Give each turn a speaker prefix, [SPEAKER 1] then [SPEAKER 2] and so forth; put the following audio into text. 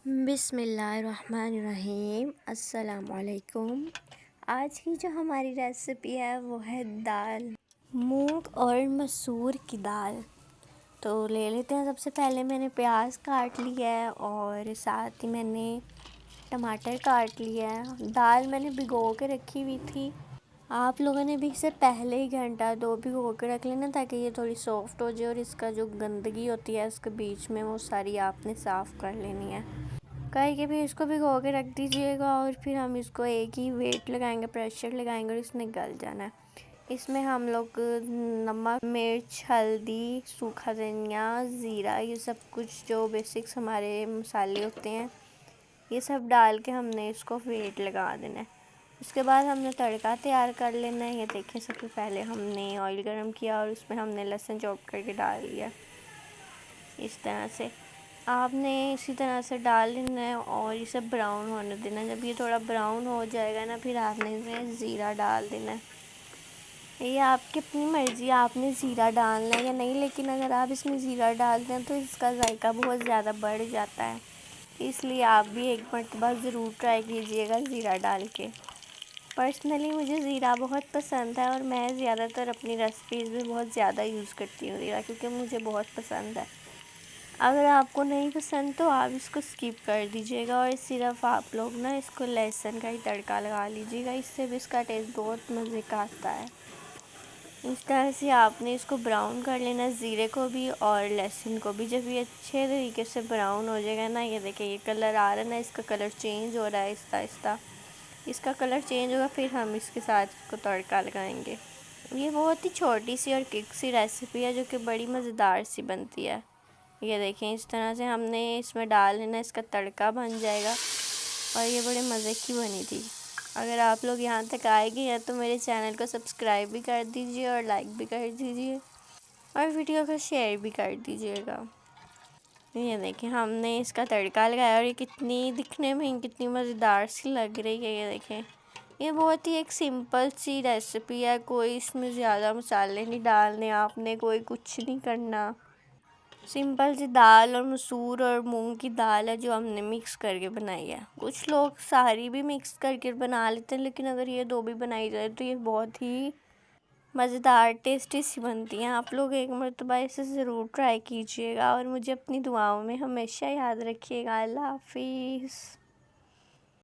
[SPEAKER 1] بسم اللہ الرحمن الرحیم۔ السلام علیکم۔ آج کی جو ہماری ریسیپی ہے وہ ہے دال، مونگ اور مسور کی دال۔ تو لے لیتے ہیں۔ سب سے پہلے میں نے پیاز کاٹ لیا ہے اور ساتھ ہی میں نے ٹماٹر کاٹ لیا ہے۔ دال میں نے بھگو کے رکھی ہوئی تھی، آپ لوگوں نے بھی اسے پہلے ہی گھنٹہ دو بھگو کے رکھ لینا تاکہ یہ تھوڑی سافٹ ہو جائے، اور اس کا جو گندگی ہوتی ہے اس کے بیچ میں وہ ساری آپ نے صاف کر لینی ہے۔ کہیں کہ بھی اس کو بھگو کے رکھ دیجئے گا اور پھر ہم اس کو ایک ہی ویٹ لگائیں گے، پریشر لگائیں گے اور اس نے گل جانا ہے۔ اس میں ہم لوگ نمک، مرچ، ہلدی، سوکھا دھنیا، زیرہ، یہ سب کچھ جو بیسکس ہمارے مسالے ہوتے ہیں یہ سب ڈال کے ہم نے اس کو ویٹ لگا دینا ہے۔ اس کے بعد ہم نے تڑکا تیار کر لینا ہے۔ یہ دیکھیں، سب سے پہلے ہم نے آئل گرم کیا اور اس میں ہم نے لہسن چوپ کر کے ڈال دیا۔ اس طرح سے آپ نے اسی طرح سے ڈال لینا ہے اور اسے براؤن ہونے دینا ہے۔ جب یہ تھوڑا براؤن ہو جائے گا نا، پھر آپ نے اس میں زیرہ ڈال دینا ہے۔ یہ آپ کی اپنی مرضی، آپ نے زیرہ ڈالنا ہے یا نہیں، لیکن اگر آپ اس میں زیرہ ڈالتے ہیں تو اس کا ذائقہ بہت زیادہ بڑھ جاتا ہے، اس لیے آپ بھی ایک مرتبہ ضرور ٹرائی کیجئے گا زیرہ ڈال کے۔ پرسنلی مجھے زیرہ بہت پسند ہے اور میں زیادہ تر اپنی ریسیپیز میں بہت زیادہ یوز کرتی ہوں زیرہ، کیونکہ مجھے بہت پسند ہے۔ اگر آپ کو نہیں پسند تو آپ اس کو اسکپ کر دیجئے گا اور صرف آپ لوگ نا اس کو لہسن کا ہی تڑکا لگا لیجئے گا، اس سے بھی اس کا ٹیسٹ بہت مزے کا آتا ہے۔ اس طرح سے آپ نے اس کو براؤن کر لینا، زیرے کو بھی اور لہسن کو بھی۔ جب یہ اچھے طریقے سے براؤن ہو جائے گا نا، یہ دیکھیں یہ کلر آ رہا ہے نا، اس کا کلر چینج ہو رہا ہے آہستہ آہستہ۔ اس کا کلر چینج ہوگا پھر ہم اس کے ساتھ اس کو تڑکا لگائیں گے۔ یہ بہت ہی چھوٹی سی اور کوئک سی ریسیپی ہے جو کہ بڑی مزیدار سی بنتی ہے۔ یہ دیکھیں اس طرح سے ہم نے اس میں ڈال لینا، اس کا تڑکا بن جائے گا اور یہ بڑے مزے کی بنی تھی۔ اگر آپ لوگ یہاں تک آئے گئے ہیں تو میرے چینل کو سبسکرائب بھی کر دیجئے اور لائک بھی کر دیجئے اور ویڈیو کو شیئر بھی کر دیجئے گا۔ یہ دیکھیں ہم نے اس کا تڑکا لگایا اور یہ کتنی دکھنے میں کتنی مزیدار سی لگ رہی ہے۔ یہ دیکھیں یہ بہت ہی ایک سمپل سی ریسیپی ہے، کوئی اس میں زیادہ مسالے نہیں ڈالنے آپ نے، کوئی کچھ نہیں کرنا۔ سمپل سی دال اور مسور اور مونگ کی دال ہے جو ہم نے مکس کر کے بنائی ہے۔ کچھ لوگ ساری بھی مکس کر کے بنا لیتے ہیں، لیکن اگر یہ دو بھی بنائی جائے تو یہ بہت ہی مزیدار ٹیسٹی سی بنتی ہیں۔ آپ لوگ ایک مرتبہ اسے ضرور ٹرائی کیجئے گا اور مجھے اپنی دعاؤں میں ہمیشہ یاد رکھیے گا۔ اللہ حافظ۔